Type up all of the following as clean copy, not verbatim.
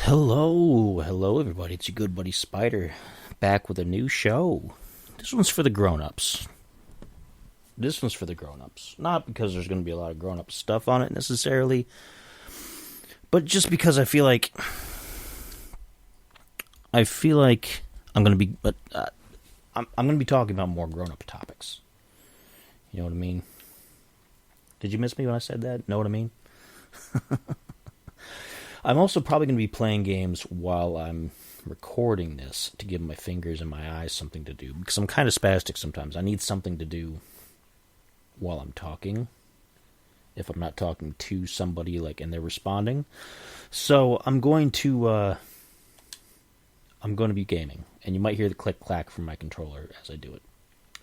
Hello everybody. It's your good buddy Spider, back with a new show. This one's for the grown-ups. Not because there's going to be a lot of grown-up stuff on it necessarily, but just because I feel like I'm going to be, I'm going to be talking about more grown-up topics. You know what I mean? Did you miss me when I said that? Know what I mean? I'm also probably going to be playing games while I'm recording this to give my fingers and my eyes something to do, because I'm kind of spastic sometimes. I need something to do while I'm talking, if I'm not talking to somebody like and they're responding. So I'm going to be gaming, and you might hear the click clack from my controller as I do it.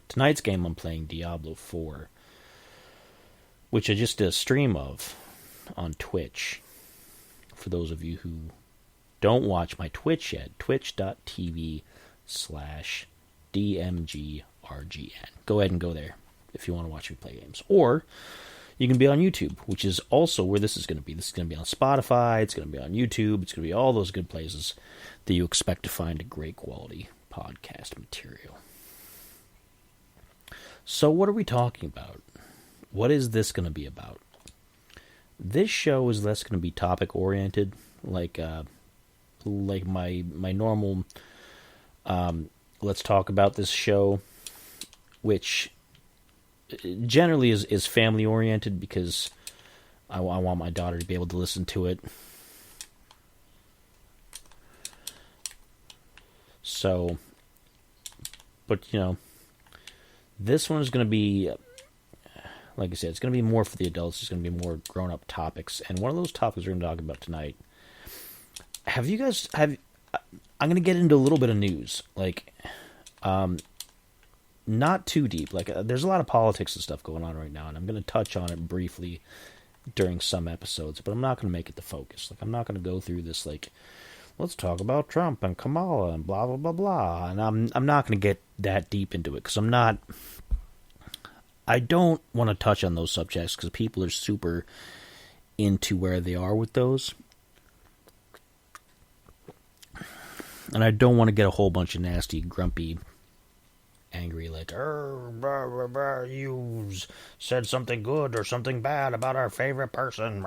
Tonight's game I'm playing Diablo 4, which I just did a stream of on Twitch. For those of you who don't watch my Twitch yet, twitch.tv/DMGRGN. Go ahead and go there if you want to watch me play games. Or you can be on YouTube, which is also where this is going to be. This is going to be on Spotify, it's going to be on YouTube, it's going to be all those good places that you expect to find a great quality podcast material. So what are we talking about? What is this going to be about? This show is less going to be topic oriented, like my normal. Let's talk about this show, which generally is family oriented, because I want my daughter to be able to listen to it. So, but this one is going to be. Like I said, it's going to be more for the adults. It's going to be more grown-up topics. And one of those topics we're going to talk about tonight. I'm going to get into a little bit of news. Not too deep. There's a lot of politics and stuff going on right now, and I'm going to touch on it briefly during some episodes, but I'm not going to make it the focus. I'm not going to go through this, let's talk about Trump and Kamala and blah, blah, blah, blah. And I'm not going to get that deep into it, because I don't want to touch on those subjects because people are super into where they are with those. And I don't want to get a whole bunch of nasty, grumpy, angry, you said something good or something bad about our favorite person.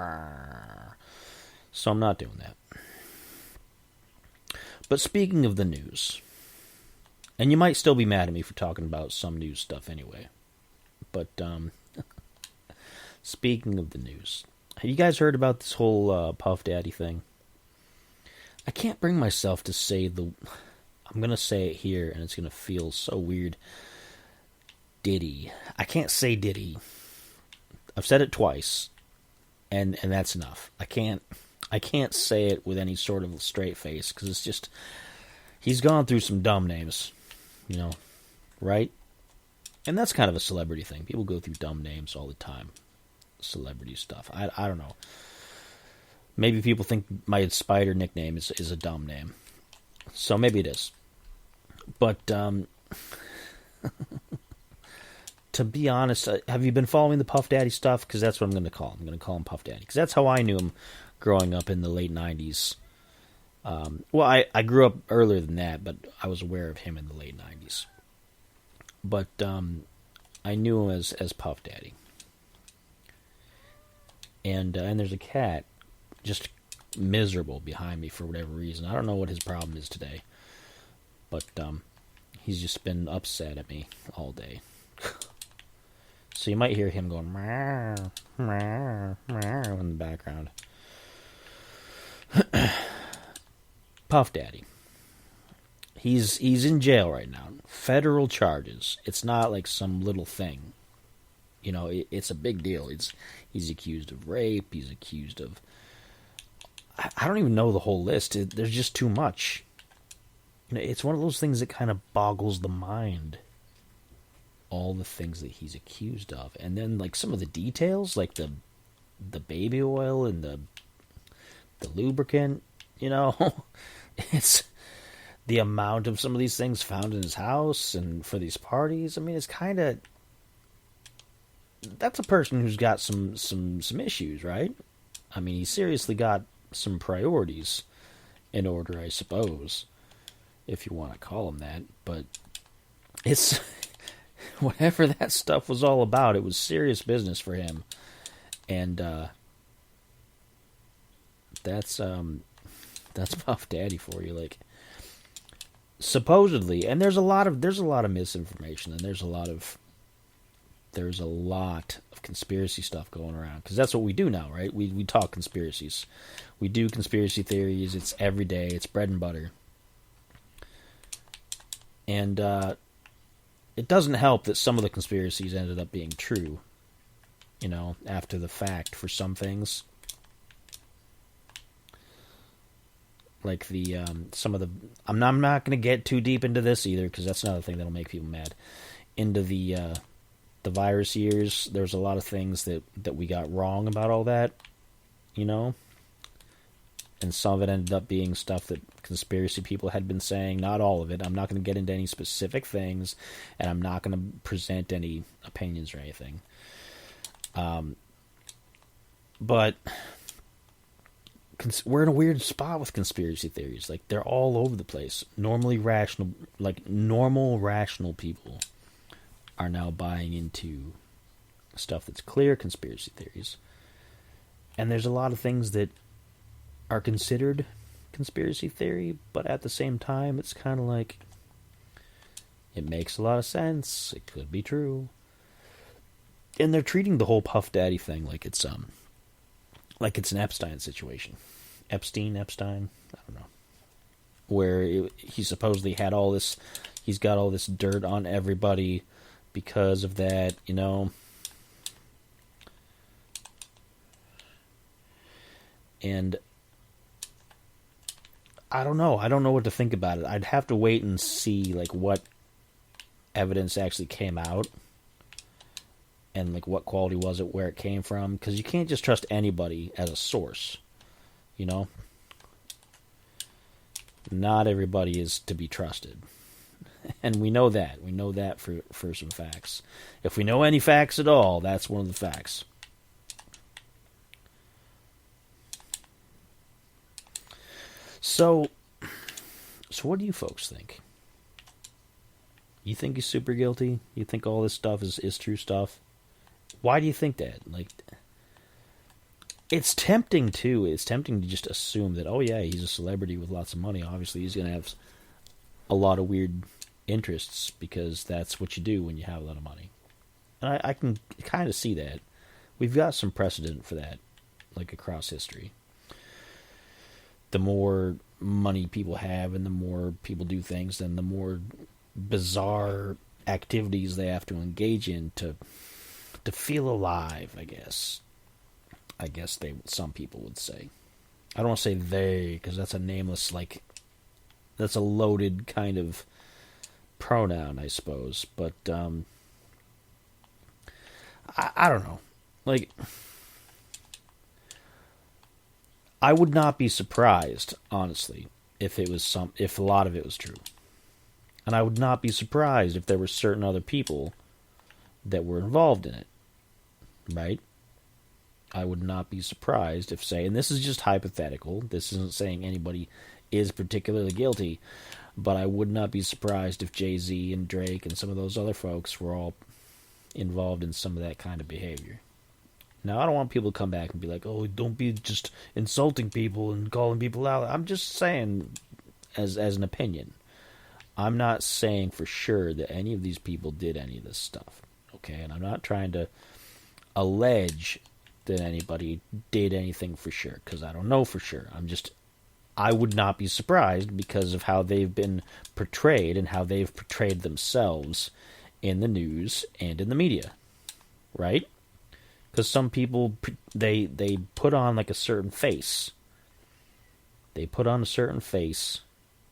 So I'm not doing that. But speaking of the news, and you might still be mad at me for talking about some news stuff anyway. But speaking of the news, have you guys heard about this whole Puff Daddy thing? I can't bring myself to say I'm going to say it here, and it's going to feel so weird. Diddy. I can't say Diddy. I've said it twice, and that's enough. I can't say it with any sort of straight face, because it's just, he's gone through some dumb names, right? And that's kind of a celebrity thing. People go through dumb names all the time. Celebrity stuff. I don't know. Maybe people think my Spider nickname is a dumb name. So maybe it is. But, to be honest, have you been following the Puff Daddy stuff? Because that's what I'm going to call him. I'm going to call him Puff Daddy. Because that's how I knew him growing up in the late 90s. Well, I grew up earlier than that, but I was aware of him in the late 90s. But I knew him as Puff Daddy. And there's a cat just miserable behind me for whatever reason. I don't know what his problem is today. But he's just been upset at me all day. So you might hear him going meow, meow, meow in the background. Puff Daddy. He's in jail right now. Federal charges. It's not like some little thing. It's a big deal. He's accused of rape. He's accused of... I don't even know the whole list. There's just too much. It's one of those things that kind of boggles the mind. All the things that he's accused of. And then, some of the details, like the baby oil and the lubricant, It's... the amount of some of these things found in his house and for these parties. I mean, it's kind of... That's a person who's got some issues, right? I mean, he's seriously got some priorities. in order, I suppose, if you want to call them that. But it's whatever that stuff was all about. It was serious business for him, and that's Puff Daddy for you. Like, supposedly, and there's a lot of misinformation, and there's a lot of conspiracy stuff going around, because that's what we do now, right? We talk conspiracies, we do conspiracy theories. It's every day. It's bread and butter, and it doesn't help that some of the conspiracies ended up being true, after the fact for some things. Like the some of the, I'm not going to get too deep into this either, because that's another thing that'll make people mad. Into the virus years, there's a lot of things that we got wrong about all that, and some of it ended up being stuff that conspiracy people had been saying. Not all of it. I'm not going to get into any specific things, and I'm not going to present any opinions or anything. But we're in a weird spot with conspiracy theories. Like, they're all over the place. Normal rational people are now buying into stuff that's clear conspiracy theories. And there's a lot of things that are considered conspiracy theory, but at the same time, it's kind of like, it makes a lot of sense. It could be true. And they're treating the whole Puff Daddy thing like it's an Epstein situation. Epstein, I don't know. Where he supposedly had all this, he's got all this dirt on everybody because of that, And I don't know. I don't know what to think about it. I'd have to wait and see, like, what evidence actually came out, and like what quality was it, where it came from, because you can't just trust anybody as a source. Not everybody is to be trusted, and we know that. We know that for some facts. If we know any facts at all, that's one of the facts. So what do you folks think? You think he's super guilty? You think all this stuff is true stuff? Why do you think that? Like, it's tempting too. It's tempting to just assume that, oh yeah, he's a celebrity with lots of money. Obviously, he's going to have a lot of weird interests, because that's what you do when you have a lot of money. And I can kind of see that. We've got some precedent for that, like, across history. The more money people have and the more people do things, then the more bizarre activities they have to engage in to feel alive, I guess. Some people would say. I don't want to say they, because that's a nameless, like, that's a loaded kind of pronoun, I suppose. But I don't know. Like, I would not be surprised, honestly, if a lot of it was true. And I would not be surprised if there were certain other people that were involved in it. Right? I would not be surprised if, say, and this is just hypothetical, this isn't saying anybody is particularly guilty, but I would not be surprised if Jay-Z and Drake and some of those other folks were all involved in some of that kind of behavior. Now, I don't want people to come back and be like, oh, don't be just insulting people and calling people out. I'm just saying, as an opinion, I'm not saying for sure that any of these people did any of this stuff, okay? And I'm not trying to allege that anybody did anything for sure, because I don't know for sure. I would not be surprised because of how they've been portrayed and how they've portrayed themselves in the news and in the media, right? Because some people, they put on like a certain face. They put on a certain face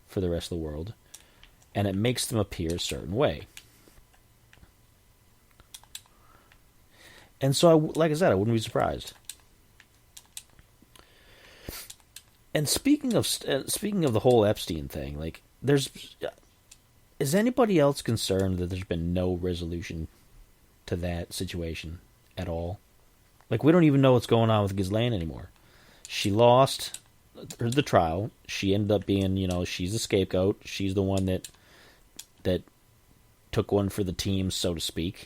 for the rest of the world, and it makes them appear a certain way. And so, like I said, I wouldn't be surprised. And speaking of the whole Epstein thing, like, is anybody else concerned that there's been no resolution to that situation at all? Like, we don't even know what's going on with Ghislaine anymore. She lost the trial. She ended up being, she's the scapegoat. She's the one that took one for the team, so to speak,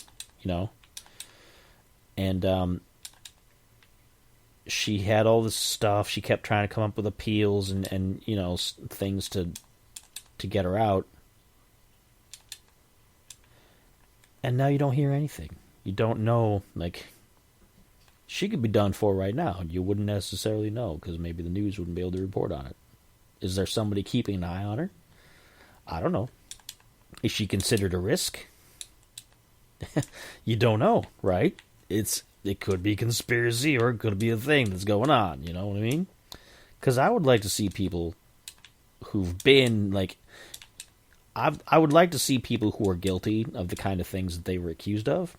and she had all this stuff. She kept trying to come up with appeals and things to get her out. And now you don't hear anything. You don't know, she could be done for right now, and you wouldn't necessarily know, because maybe the news wouldn't be able to report on it. Is there somebody keeping an eye on her? I don't know. Is she considered a risk? You don't know, right? It could be conspiracy, or it could be a thing that's going on, you know what I mean? Because I would like to see people who've been, I would like to see people who are guilty of the kind of things that they were accused of.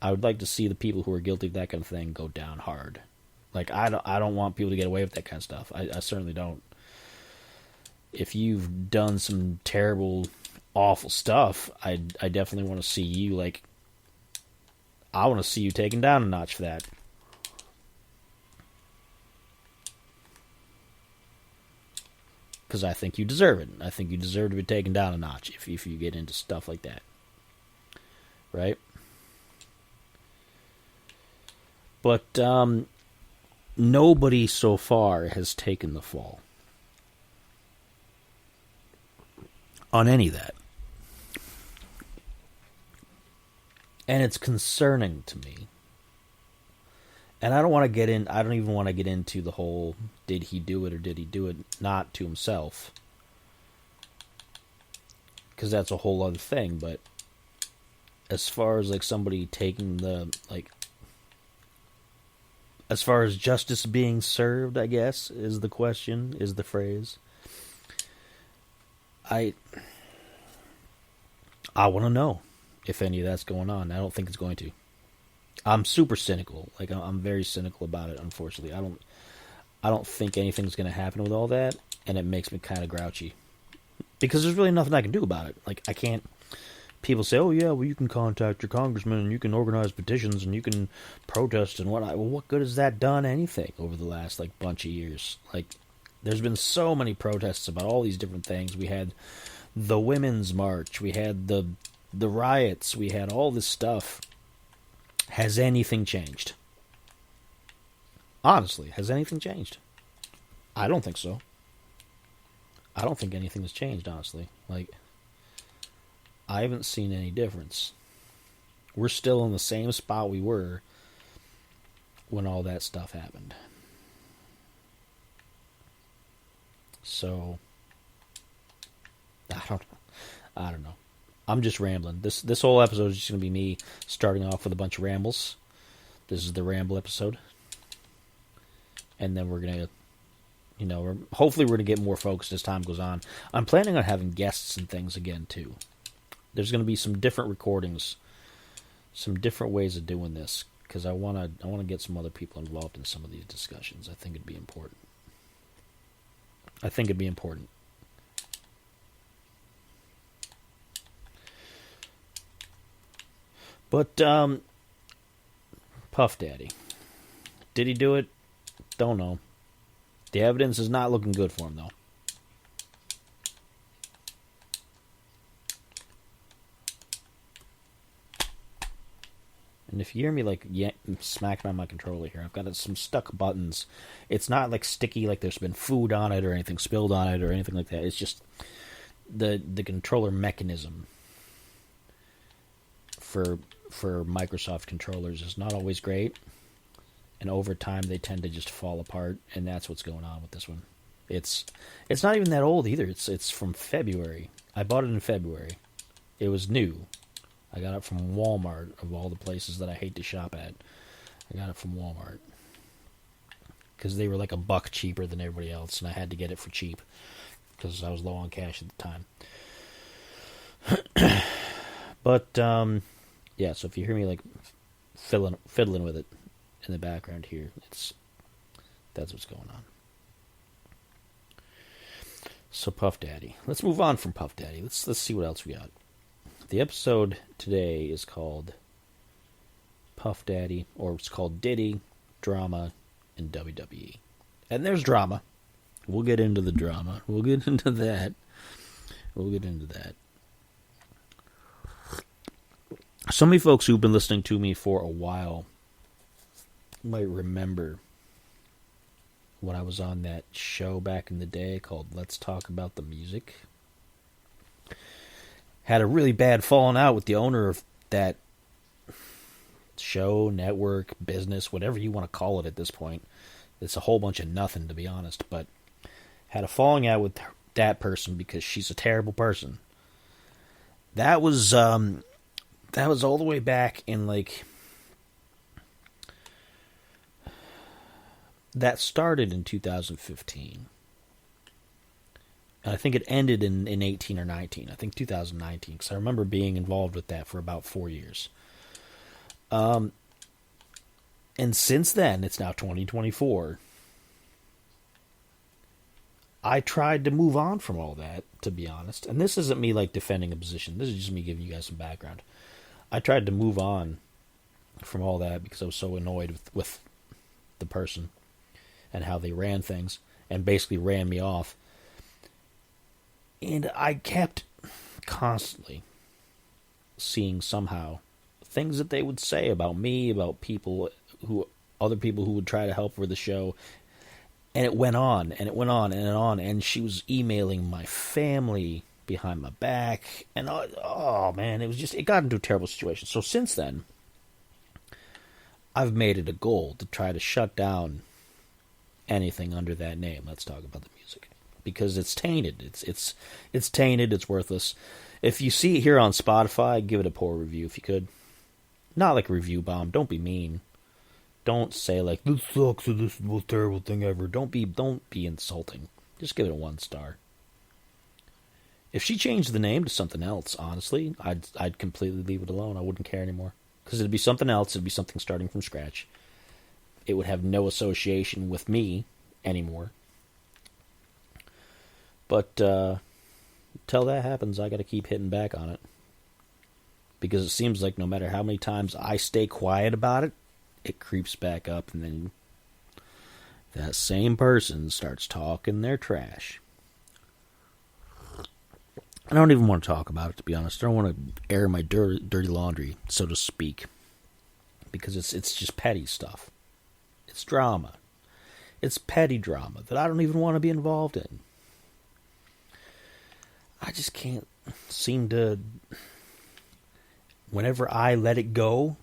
I would like to see the people who are guilty of that kind of thing go down hard. I don't want people to get away with that kind of stuff. I certainly don't. If you've done some terrible, awful stuff, I definitely want to see you, I want to see you taken down a notch for that. Because I think you deserve it. I think you deserve to be taken down a notch if you get into stuff like that. Right? But nobody so far has taken the fall on any of that. And it's concerning to me. And I don't even want to get into the whole, did he do it or did he do it not to himself? Because that's a whole other thing. But as far as somebody taking the, as far as justice being served, I guess, is the question, is the phrase. I want to know if any of that's going on. I don't think it's going to. I'm super cynical. I'm very cynical about it, unfortunately. I don't think anything's going to happen with all that, and it makes me kind of grouchy. Because there's really nothing I can do about it. I can't... People say, oh yeah, well you can contact your congressman, and you can organize petitions, and you can protest and whatnot. Well, what good has that done anything over the last, bunch of years? There's been so many protests about all these different things. We had the Women's March. We had the riots. We had all this stuff. Has anything changed? Honestly, has anything changed? I don't think so. I don't think anything has changed, honestly. I haven't seen any difference. We're still in the same spot we were when all that stuff happened. So, I don't know. I'm just rambling. This whole episode is just going to be me starting off with a bunch of rambles. This is the ramble episode. And then we're going to, hopefully we're going to get more focused as time goes on. I'm planning on having guests and things again, too. There's going to be some different recordings, some different ways of doing this, because I want to get some other people involved in some of these discussions. I think it'd be important. But, Puff Daddy. Did he do it? Don't know. The evidence is not looking good for him, though. And if you hear me, smacking on my controller here, I've got some stuck buttons. It's not, sticky, there's been food on it or anything spilled on it or anything like that. It's just the controller mechanism for Microsoft controllers is not always great, and over time they tend to just fall apart, and that's what's going on with this one. It's not even that old either. It's from February. I bought it in February. It was new. I got it from Walmart, of all the places that I hate to shop at. I got it from Walmart because they were $1 cheaper than everybody else, and I had to get it for cheap because I was low on cash at the time. But yeah, so if you hear me fiddling with it in the background here, that's what's going on. So Puff Daddy. Let's move on from Puff Daddy. Let's see what else we got. The episode today is called Puff Daddy, or it's called Diddy, Drama, and WWE. And there's drama. We'll get into the drama. We'll get into that. We'll get into that. So many folks who've been listening to me for a while might remember when I was on that show back in the day called Let's Talk About the Music. Had a really bad falling out with the owner of that show, network, business, whatever you want to call it at this point. It's a whole bunch of nothing, to be honest, but had a falling out with that person because she's a terrible person. That was all the way back in, like, that started in 2015. And I think it ended in 18 or 19. I think 2019, because I remember being involved with that for about 4 years. And since then, it's now 2024. I tried to move on from all that, to be honest. And this isn't me, like, defending a position. This is just me giving you guys some background. I tried to move on from all that because I was so annoyed with the person and how they ran things and basically ran me off. And I kept constantly seeing somehow things that they would say about me, about other people who would try to help for the show. And it went on, and it went on, and on, and she was emailing my family behind my back, and oh man, it got into a terrible situation. So since then, I've made it a goal to try to shut down anything under that name. Let's talk about the music, because it's tainted. It's tainted. It's worthless. If you see it here on Spotify, give it a poor review if you could. Not like a review bomb. Don't be mean. Don't say like this sucks or this is the most terrible thing ever. Don't be insulting. Just give it a 1 star. If she changed the name to something else, honestly, I'd completely leave it alone. I wouldn't care anymore. Because it'd be something else. It'd be something starting from scratch. It would have no association with me anymore. But until that happens, I got to keep hitting back on it. Because it seems like no matter how many times I stay quiet about it, it creeps back up, and then that same person starts talking their trash. I don't even want to talk about it, to be honest. I don't want to air my dirty laundry, so to speak, because it's just petty stuff. It's drama. It's petty drama that I don't even want to be involved in. I just can't seem to... Whenever I let it go,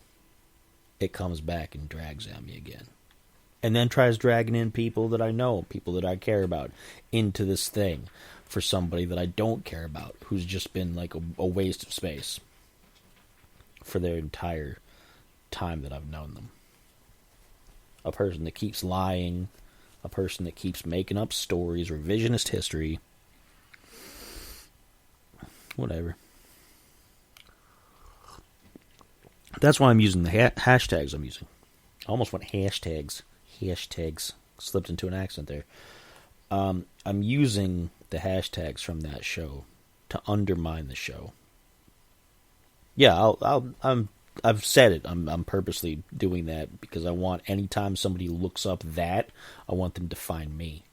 it comes back and drags at me again. And then tries dragging in people that I know, people that I care about, into this thing for somebody that I don't care about, who's just been like a waste of space for their entire time that I've known them. A person that keeps lying, a person that keeps making up stories, revisionist history, whatever. That's why I'm using the hashtags I'm using. I almost went hashtags. Hashtags. Slipped into an accent there. I'm using the hashtags from that show to undermine the show. Yeah, I've said it. I'm purposely doing that because I want anytime somebody looks up that, I want them to find me.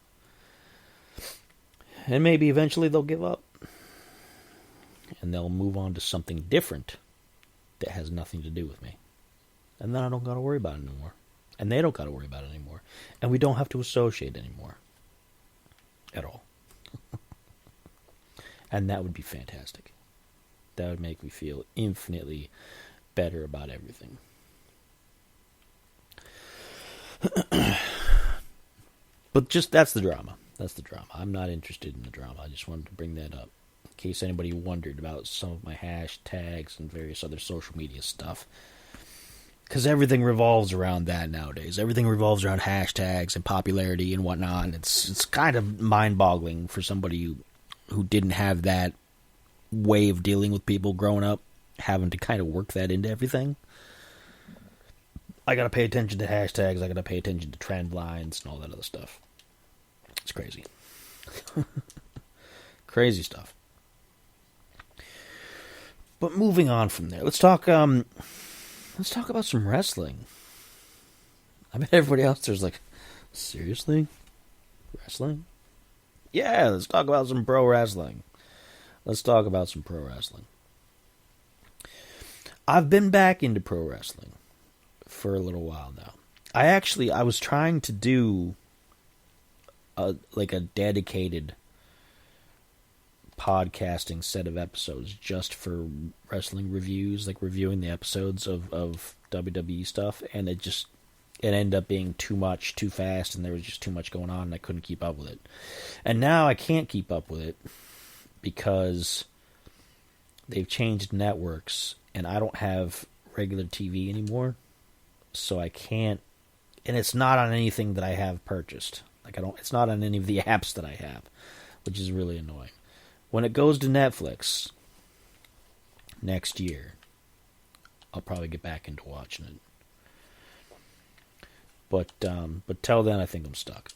And maybe eventually they'll give up. And they'll move on to something different that has nothing to do with me. And then I don't got to worry about it anymore. And they don't got to worry about it anymore. And we don't have to associate anymore. At all. And that would be fantastic. That would make me feel infinitely better about everything. But just, that's the drama. That's the drama. I'm not interested in the drama. I just wanted to bring that up. In case anybody wondered about some of my hashtags and various other social media stuff. Because everything revolves around that nowadays. Everything revolves around hashtags and popularity and whatnot. And it's kind of mind-boggling for somebody who didn't have that way of dealing with people growing up, having to kind of work that into everything. I gotta pay attention to hashtags. I gotta pay attention to trend lines and all that other stuff. It's crazy. Crazy stuff. But moving on from there, let's talk about some wrestling. I bet everybody else there's like, seriously? Wrestling? Yeah, let's talk about some pro wrestling. Let's talk about some pro wrestling. I've been back into pro wrestling for a little while now. I was trying to do a dedicated podcasting set of episodes just for wrestling reviews, like reviewing the episodes of WWE stuff, and it ended up being too much, too fast, and there was just too much going on, and I couldn't keep up with it. And now I can't keep up with it because they've changed networks, and I don't have regular TV anymore, so I can't. And it's not on anything that I have purchased. It's not on any of the apps that I have, which is really annoying. When it goes to Netflix next year, I'll probably get back into watching it. But till then, I think I'm stuck.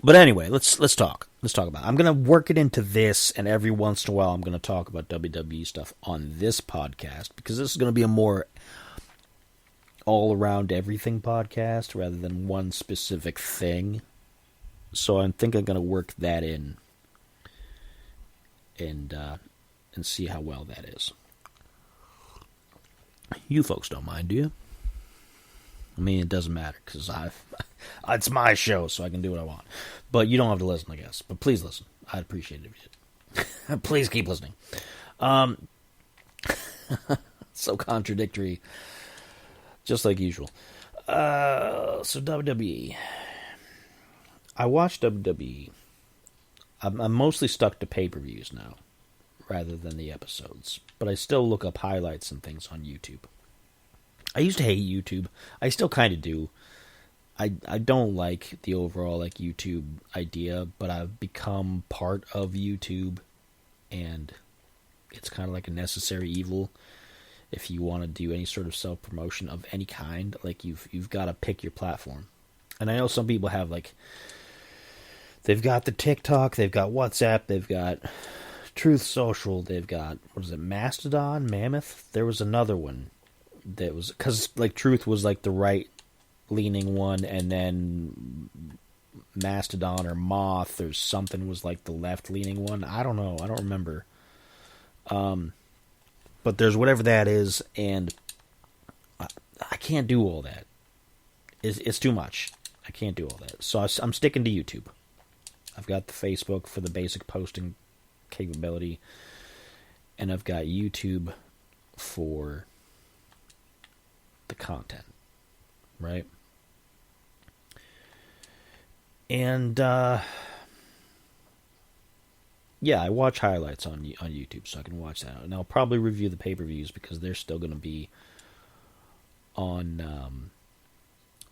But anyway, let's talk. Let's talk about it. I'm gonna work it into this, and every once in a while, I'm gonna talk about WWE stuff on this podcast because this is gonna be a more all around everything podcast rather than one specific thing. So I think I'm gonna work that in and see how well that is. You folks don't mind, do you? I mean, it doesn't matter because it's my show, so I can do what I want. But you don't have to listen, I guess. But please listen. I'd appreciate it if you did. Please keep listening. So contradictory, just like usual. So WWE. I watched WWE. I'm mostly stuck to pay-per-views now, rather than the episodes. But I still look up highlights and things on YouTube. I used to hate YouTube. I still kind of do. I don't like the overall YouTube idea, but I've become part of YouTube, and it's kind of like a necessary evil. If you want to do any sort of self-promotion of any kind, you've got to pick your platform. And I know some people have they've got the TikTok, they've got WhatsApp, they've got Truth Social, they've got, Mastodon, Mammoth? There was another one that was, because Truth was the right-leaning one, and then Mastodon or Moth or something was the left-leaning one. I don't know. I don't remember. But there's whatever that is, and I can't do all that. It's too much. I can't do all that. So I'm sticking to YouTube. I've got the Facebook for the basic posting capability, and I've got YouTube for the content, right? And yeah, I watch highlights on YouTube, so I can watch that. And I'll probably review the pay-per-views because they're still going to be on.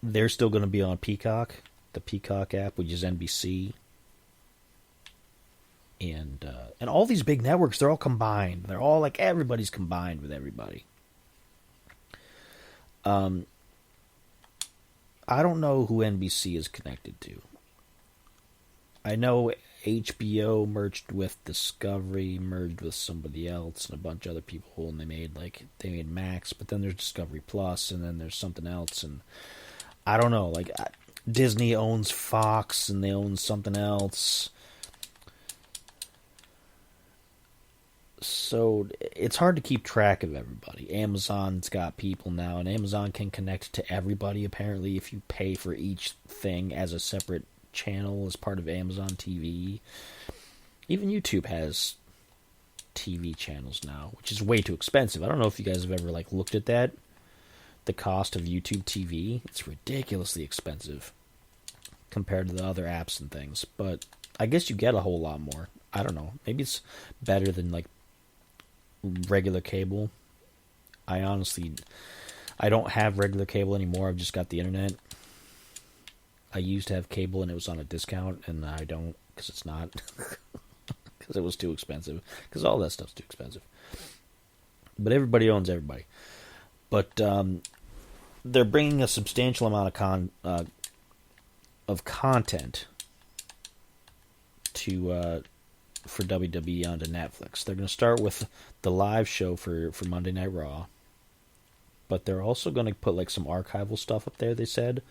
They're still going to be on Peacock, the Peacock app, which is NBC. And all these big networks, they're all combined. They're all everybody's combined with everybody. I don't know who NBC is connected to. I know HBO merged with Discovery, merged with somebody else, and a bunch of other people, and they made Max, but then there's Discovery Plus, and then there's something else, and I don't know. Disney owns Fox, and they own something else. So it's hard to keep track of everybody. Amazon's got people now, and Amazon can connect to everybody, apparently, if you pay for each thing as a separate channel as part of Amazon TV. Even YouTube has TV channels now, which is way too expensive. I don't know if you guys have ever looked at that. The cost of YouTube TV, it's ridiculously expensive compared to the other apps and things. But I guess you get a whole lot more. I don't know. Maybe it's better than regular cable. I don't have regular cable anymore. I've just got the internet. I used to have cable and it was on a discount, and I don't because it's not. Because it was too expensive. Because all that stuff's too expensive. But everybody owns everybody. But they're bringing a substantial amount of content for WWE onto Netflix. They're going to start with the live show for Monday Night Raw. But they're also going to put some archival stuff up there, they said.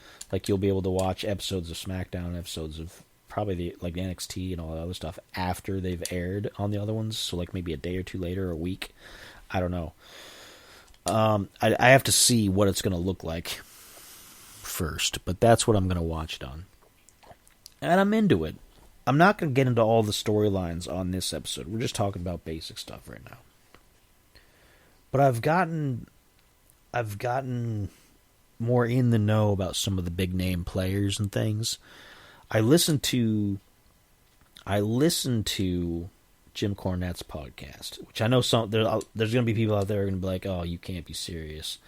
You'll be able to watch episodes of SmackDown, episodes of probably the like NXT and all that other stuff after they've aired on the other ones. So like maybe a day or two later, or a week. I don't know. I have to see what it's going to look like first, but that's what I'm going to watch it on. And I'm into it. I'm not going to get into all the storylines on this episode. We're just talking about basic stuff right now. But I've gotten more in the know about some of the big name players and things. I listened to Jim Cornette's podcast, which I know there's going to be people out there who are going to be like, "Oh, you can't be serious,"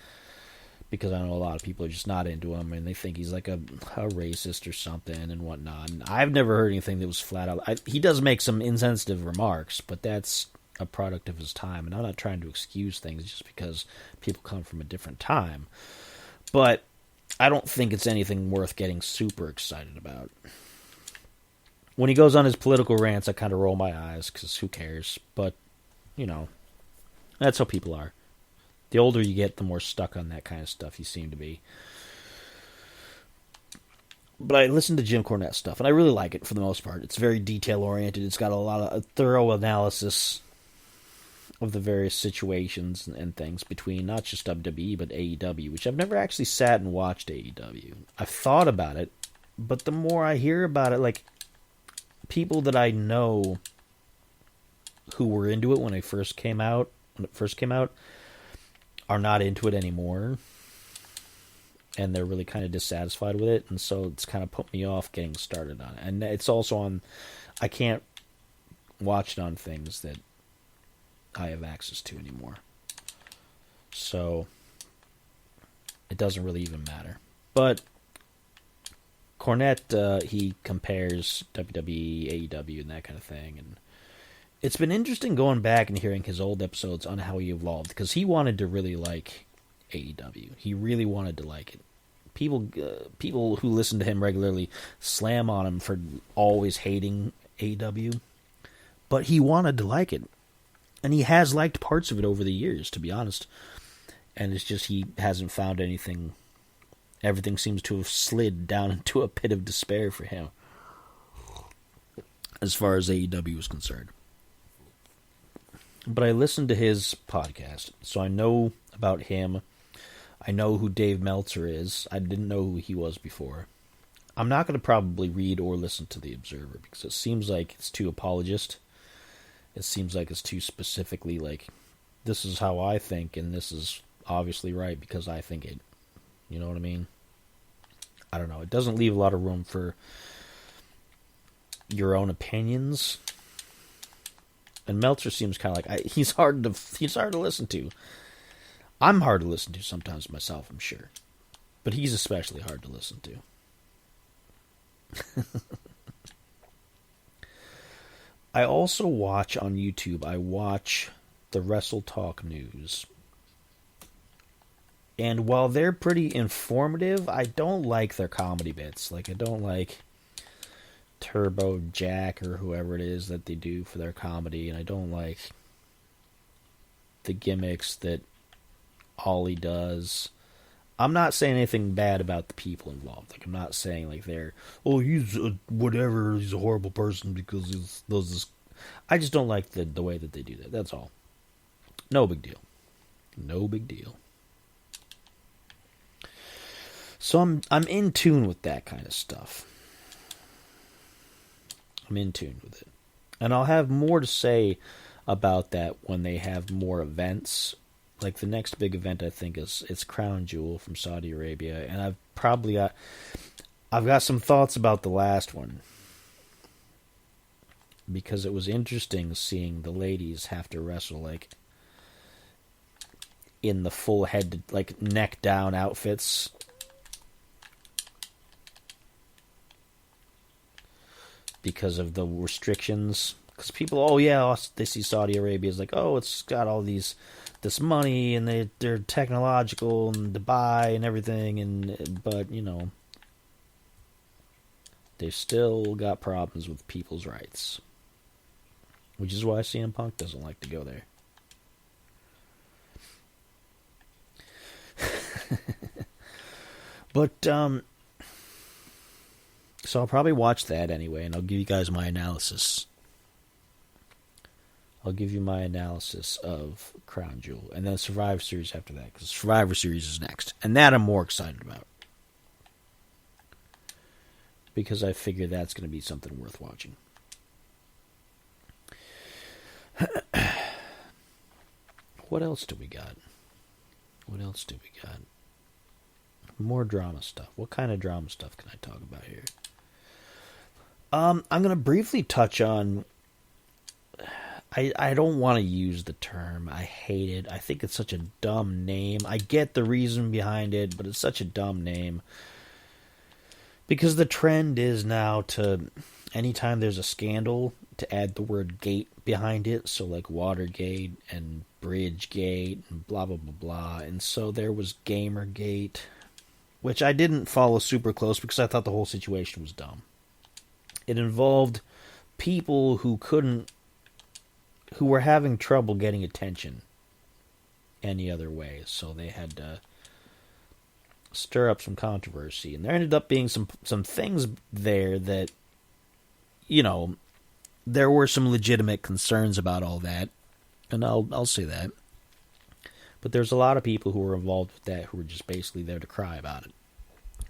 because I know a lot of people are just not into him and they think he's like a racist or something and whatnot. And I've never heard anything that was flat out. He does make some insensitive remarks, but that's a product of his time, and I'm not trying to excuse things just because people come from a different time. But I don't think it's anything worth getting super excited about. When he goes on his political rants, I kind of roll my eyes, because who cares? But, that's how people are. The older you get, the more stuck on that kind of stuff you seem to be. But I listen to Jim Cornette stuff, and I really like it for the most part. It's very detail-oriented. It's got a thorough analysis of the various situations and things between not just WWE, but AEW, which I've never actually sat and watched AEW. I've thought about it, but the more I hear about it, like, people that I know who were into it when it first came out, are not into it anymore, and they're really kind of dissatisfied with it, and so it's kind of put me off getting started on it. And it's also on, I can't watch it on things that I have access to anymore, so it doesn't really even matter. But Cornette, he compares WWE, AEW, and that kind of thing, and it's been interesting going back and hearing his old episodes on how he evolved, because he wanted to really like AEW. He really wanted to like it. People who listen to him regularly slam on him for always hating AEW, but he wanted to like it, and he has liked parts of it over the years, to be honest. And it's just he hasn't found anything. Everything seems to have slid down into a pit of despair for him, as far as AEW is concerned. But I listened to his podcast, so I know about him. I know who Dave Meltzer is. I didn't know who he was before. I'm not going to probably read or listen to The Observer, because it seems like it's too apologist. It seems like it's too specifically like, this is how I think, and this is obviously right because I think it. You know what I mean? I don't know. It doesn't leave a lot of room for your own opinions. And Meltzer seems kind of like he's hard to listen to. I'm hard to listen to sometimes myself, I'm sure, but he's especially hard to listen to. I also watch on YouTube. I watch the Wrestle Talk News. And while they're pretty informative, I don't like their comedy bits. Like, I don't like Turbo Jack or whoever it is that they do for their comedy. And I don't like the gimmicks that Ollie does. I'm not saying anything bad about the people involved. Like, I'm not saying, like, he's whatever, he's a horrible person because he does this. I just don't like the way that they do that. That's all. No big deal. No big deal. So I'm in tune with that kind of stuff. I'm in tune with it. And I'll have more to say about that when they have more events. Like the next big event, I think, it's Crown Jewel from Saudi Arabia. And I've got some thoughts about the last one. Because it was interesting seeing the ladies have to wrestle, like, in the full head, like, neck down outfits. Because of the restrictions. Because people, they see Saudi Arabia as like, it's got all this money, and they're technological, and Dubai and everything, but, they've still got problems with people's rights. Which is why CM Punk doesn't like to go there. But, So I'll probably watch that anyway, and I'll give you guys my analysis. I'll give you my analysis of Crown Jewel, and then Survivor Series after that, because Survivor Series is next, and that I'm more excited about, because I figure that's going to be something worth watching. What else do we got? More drama stuff. What kind of drama stuff can I talk about here? I'm going to briefly touch on... I don't want to use the term. I hate it. I think it's such a dumb name. I get the reason behind it, but it's such a dumb name. Because the trend is now to, anytime there's a scandal, to add the word gate behind it. So like Watergate and Bridgegate and blah, blah, blah, blah. And so there was Gamergate, which I didn't follow super close because I thought the whole situation was dumb. It involved people who were having trouble getting attention any other way. So they had to stir up some controversy. And there ended up being some things there that, you know, there were some legitimate concerns about all that. And I'll say that. But there's a lot of people who were involved with that who were just basically there to cry about it.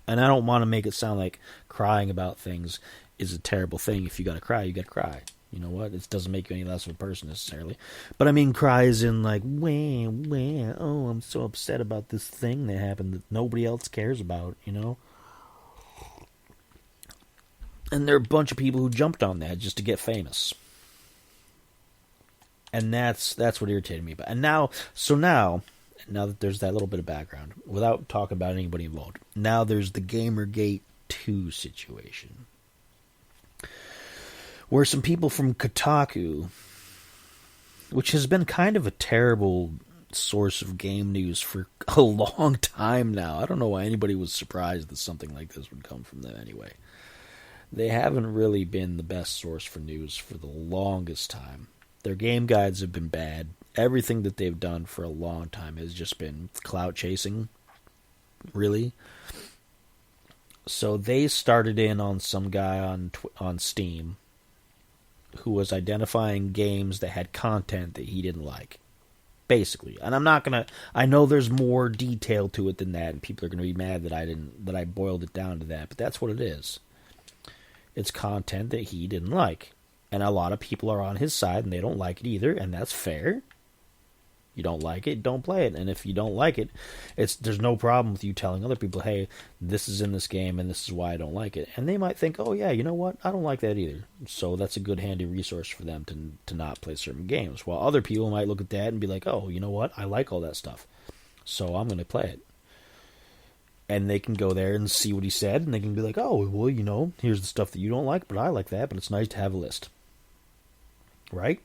And I don't want to make it sound like crying about things is a terrible thing. If you gotta cry, you gotta cry. You know what? It doesn't make you any less of a person necessarily. But I mean cries in like, oh, I'm so upset about this thing that happened that nobody else cares about, you know? And there are a bunch of people who jumped on that just to get famous. And that's what irritated me. And now that there's that little bit of background, without talking about anybody involved, now there's the Gamergate 2 situation, where some people from Kotaku, which has been kind of a terrible source of game news for a long time now. I don't know why anybody was surprised that something like this would come from them anyway. They haven't really been the best source for news for the longest time. Their game guides have been bad. Everything that they've done for a long time has just been clout chasing, really. So they started in on some guy on Steam who was identifying games that had content that he didn't like, basically. And I'm not gonna. I know there's more detail to it than that, and people are gonna be mad that I boiled it down to that. But that's what it is. It's content that he didn't like, and a lot of people are on his side, and they don't like it either, and that's fair. You don't like it, don't play it. And if you don't like it, there's no problem with you telling other people, hey, this is in this game and this is why I don't like it. And they might think, oh yeah, you know what? I don't like that either. So that's a good handy resource for them to not play certain games. While other people might look at that and be like, oh, you know what? I like all that stuff. So I'm going to play it. And they can go there and see what he said, and they can be like, oh, well, you know, here's the stuff that you don't like, but I like that, but it's nice to have a list. Right?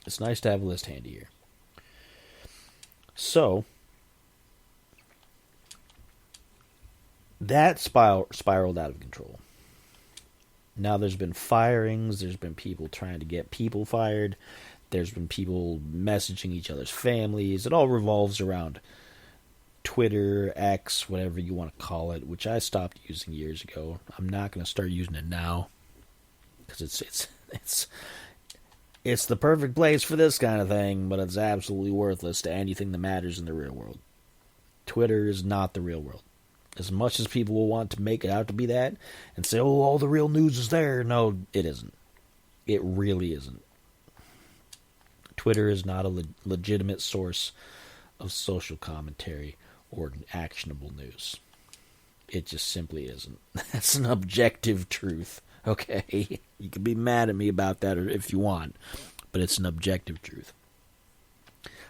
It's nice to have a list handy here. So, that spiraled out of control. Now there's been firings, there's been people trying to get people fired, there's been people messaging each other's families. It all revolves around Twitter, X, whatever you want to call it, which I stopped using years ago. I'm not going to start using it now, because it's the perfect place for this kind of thing, but it's absolutely worthless to anything that matters in the real world. Twitter is not the real world. As much as people will want to make it out to be that, and say, oh, all the real news is there. No, it isn't. It really isn't. Twitter is not a legitimate source of social commentary or actionable news. It just simply isn't. That's an objective truth. Okay, you can be mad at me about that if you want, but it's an objective truth.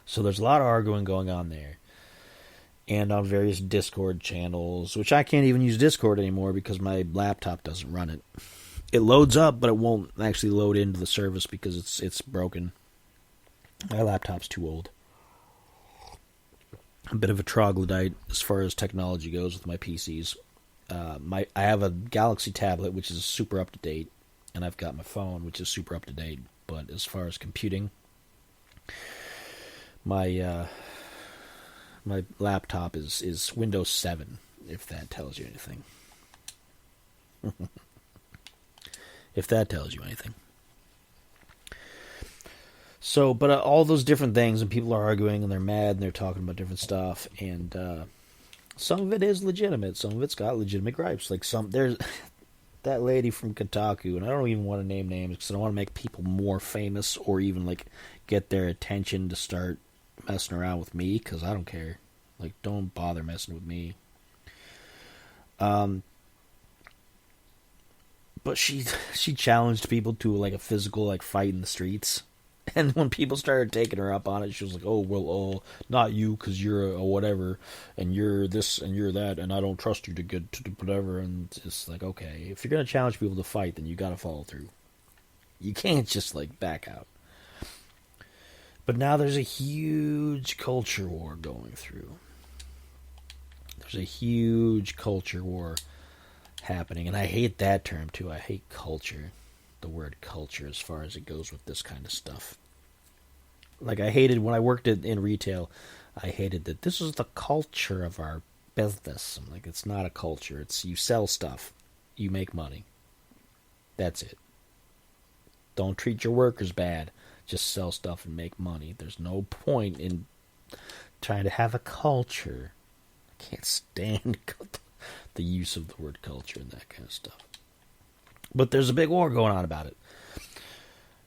So there's a lot of arguing going on there, and on various Discord channels, which I can't even use Discord anymore because my laptop doesn't run it. It loads up, but it won't actually load into the service because it's broken. My laptop's too old. A bit of a troglodyte as far as technology goes with my PCs. I have a Galaxy tablet, which is super up to date, and I've got my phone, which is super up to date. But as far as computing, my laptop is Windows 7, if that tells you anything. if that tells you anything. So, but all those different things, and people are arguing, and they're mad, and they're talking about different stuff, and some of it is legitimate. Some of it's got legitimate gripes. Like there's that lady from Kotaku, and I don't even want to name names because I don't want to make people more famous or even like get their attention to start messing around with me, because I don't care. Like, don't bother messing with me. But she challenged people to like a physical like fight in the streets. And when people started taking her up on it, she was like, "Oh well, not you, because you're a whatever, and you're this and you're that, and I don't trust you to get to whatever." And it's like, okay, if you're gonna challenge people to fight, then you gotta follow through. You can't just like back out. But now there's a huge culture war going through. There's a huge culture war happening, and I hate that term too. I hate culture. The word culture, as far as it goes with this kind of stuff. Like, I hated when I worked in retail, I hated that this is the culture of our business. I'm like, it's not a culture. It's you sell stuff, you make money. That's it. Don't treat your workers bad. Just sell stuff and make money. There's no point in trying to have a culture. I can't stand the use of the word culture and that kind of stuff. But there's a big war going on about it.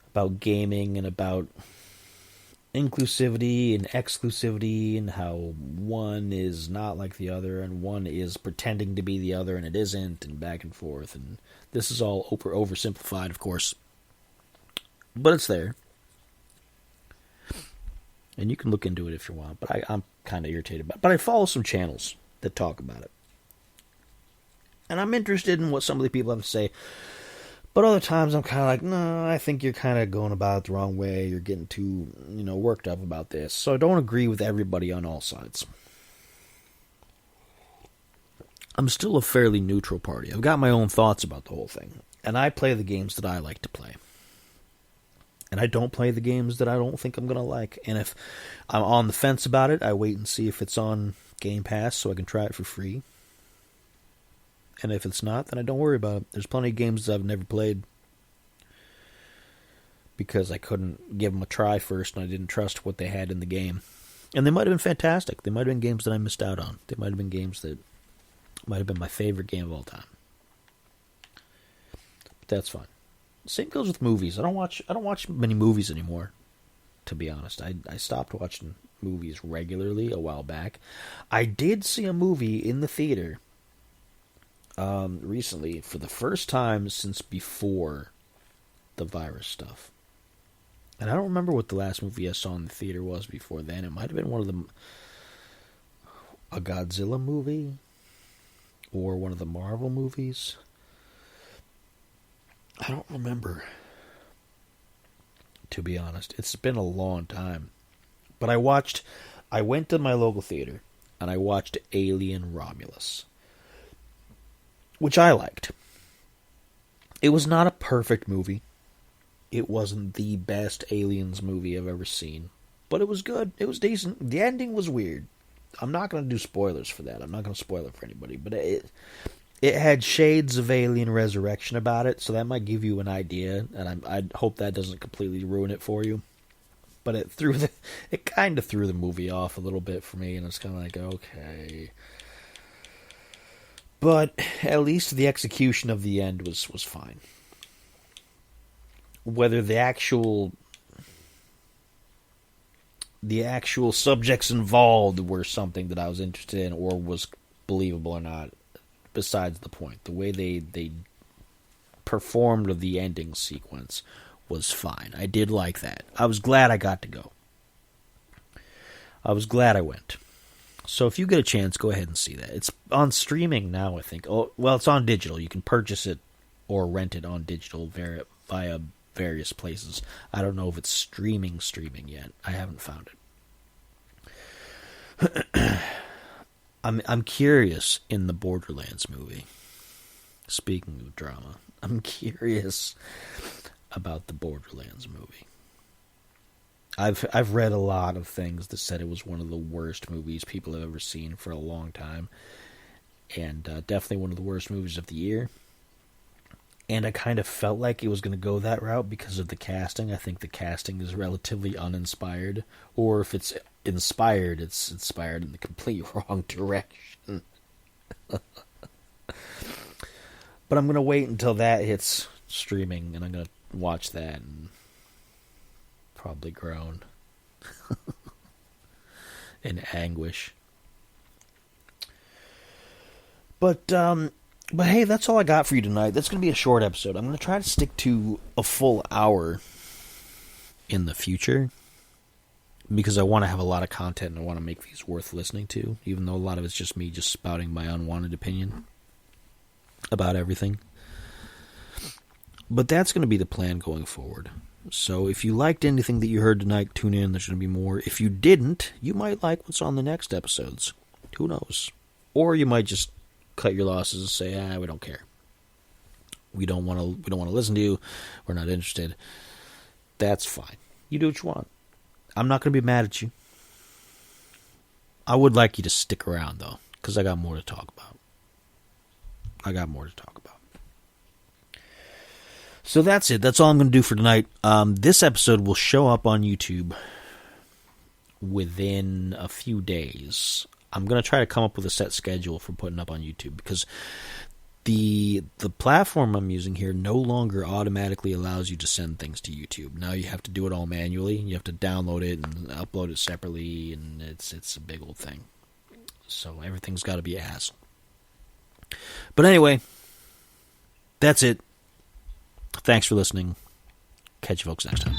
About gaming and about inclusivity and exclusivity and how one is not like the other and one is pretending to be the other and it isn't, and back and forth. And this is all oversimplified, of course. But it's there. And you can look into it if you want. But I'm kind of irritated about it. But I follow some channels that talk about it. And I'm interested in what some of the people have to say. But other times I'm kind of like, no, I think you're kind of going about it the wrong way. You're getting too, worked up about this. So I don't agree with everybody on all sides. I'm still a fairly neutral party. I've got my own thoughts about the whole thing. And I play the games that I like to play. And I don't play the games that I don't think I'm going to like. And if I'm on the fence about it, I wait and see if it's on Game Pass so I can try it for free. And if it's not, then I don't worry about it. There's plenty of games that I've never played because I couldn't give them a try first and I didn't trust what they had in the game. And they might have been fantastic. They might have been games that I missed out on. They might have been games that might have been my favorite game of all time. But that's fine. Same goes with movies. I don't watch many movies anymore, to be honest. I stopped watching movies regularly a while back. I did see a movie in the theater recently for the first time since before the virus stuff. And I don't remember what the last movie I saw in the theater was before then. It might have been one of them, a Godzilla movie or one of the Marvel movies. I don't remember, to be honest. It's been a long time. But I went to my local theater and I watched Alien Romulus, which I liked. It was not a perfect movie. It wasn't the best Aliens movie I've ever seen. But it was good. It was decent. The ending was weird. I'm not going to do spoilers for that. I'm not going to spoil it for anybody. But it had shades of Alien Resurrection about it, so that might give you an idea. And I hope that doesn't completely ruin it for you. But it kind of threw the movie off a little bit for me, and it's kind of like, okay. But at least the execution of the end was fine. Whether the actual subjects involved were something that I was interested in or was believable or not, besides the point. The way they performed the ending sequence was fine. I did like that. I was glad I got to go. I was glad I went. So if you get a chance, go ahead and see that. It's on streaming now, I think. Oh, well, it's on digital. You can purchase it or rent it on digital via various places. I don't know if it's streaming yet. I haven't found it. I'm curious in the Borderlands movie. Speaking of drama, I'm curious about the Borderlands movie. I've read a lot of things that said it was one of the worst movies people have ever seen for a long time, and definitely one of the worst movies of the year. And I kind of felt like it was going to go that route because of the casting. I think the casting is relatively uninspired. Or if it's inspired, it's inspired in the complete wrong direction. But I'm going to wait until that hits streaming, and I'm going to watch that and probably groan in anguish. But hey, that's all I got for you tonight. That's going to be a short episode. I'm going to try to stick to a full hour in the future because I want to have a lot of content and I want to make these worth listening to, even though a lot of it's just me just spouting my unwanted opinion about everything. But that's going to be the plan going forward. So if you liked anything that you heard tonight, tune in. There's going to be more. If you didn't, you might like what's on the next episodes. Who knows? Or you might just cut your losses and say, we don't care. We don't want to listen to you. We're not interested. That's fine. You do what you want. I'm not going to be mad at you. I would like you to stick around, though, because I got more to talk about. So that's it. That's all I'm going to do for tonight. This episode will show up on YouTube within a few days. I'm going to try to come up with a set schedule for putting up on YouTube because the platform I'm using here no longer automatically allows you to send things to YouTube. Now you have to do it all manually. You have to download it and upload it separately, and it's a big old thing. So everything's got to be a hassle. But anyway, that's it. Thanks for listening. Catch you folks next time.